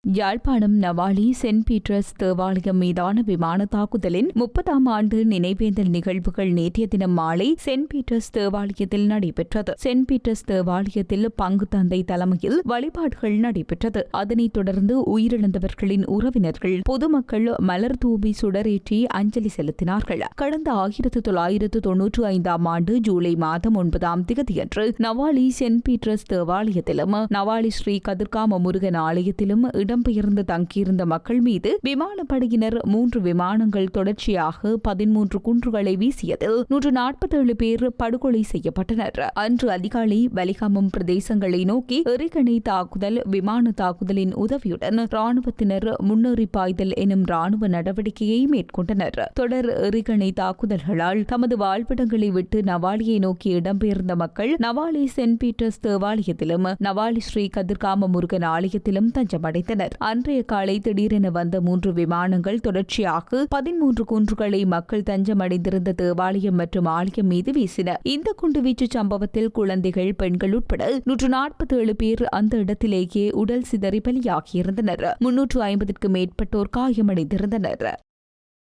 Yazhpanam Navali send Peter's தேவாலயம் மீதான விமான தாக்குதலின் 30ஆம் ஆண்டு நினைவேந்தல் நிகழ்வுகள் நேற்றைய தினம் மாலை சென்ட் பீட்டர்ஸ் தேவாலயத்தில் நடைபெற்றது. சென்ட் பீட்டர்ஸ் தேவாலயத்தில் பங்கு தந்தை தலைமையில் வழிபாடுகள் நடைபெற்றது. அதனைத் தொடர்ந்து உயிரிழந்தவர்களின் உறவினர்கள் பொதுமக்கள் மலர் தூவி சுடரேற்றி அஞ்சலி செலுத்தினார்கள். கடந்த 1995ஆம் ஆண்டு ஜூலை மாதம் 9ஆம் திகதியன்று நவாலி சென்ட் பீட்டர்ஸ் தேவாலயத்திலும் நவாலி ஸ்ரீ கதிர்காம முருகன் ஆலயத்திலும் இடம்பெயர்ந்து தங்கியிருந்த மக்கள் மீது விமானப்படையினர் 3 விமானங்கள் தொடர்ச்சியாக 13 குண்டுகளை வீசியதில் 147 பேர் படுகொலை செய்யப்பட்டனர். அன்று அதிகாலை வலிகாமம் பிரதேசங்களை நோக்கி எறிகணை தாக்குதல் விமான தாக்குதலின் உதவியுடன் ராணுவத்தினர் முன்னேறி பாய்தல் எனும் ராணுவ நடவடிக்கையை மேற்கொண்டனர். தொடர் எறிகணை தாக்குதல்களால் தமது வாழ்விடங்களை விட்டு நவாலியை நோக்கி இடம்பெயர்ந்த மக்கள் நவாலி சென்ட் பீட்டர்ஸ் தேவாலயத்திலும் நவாலி ஸ்ரீ கதிர்காம முருகன் ஆலயத்திலும் தஞ்சமடைந்தனர். அன்றைய காலை திடீரென வந்த 3 விமானங்கள் தொடர்ச்சியாக 13 குண்டுகளை மக்கள் தஞ்சமடைந்திருந்த தேவாலயம் மற்றும் ஆலயம் மீது வீசின. இந்த குண்டுவீச்சு சம்பவத்தில் குழந்தைகள், பெண்கள் உட்பட 147 பேர் அந்த இடத்திலேயே உடல் சிதறி பலியாகியிருந்தனர். 350க்கும் மேற்பட்டோர் காயமடைந்திருந்தனர்.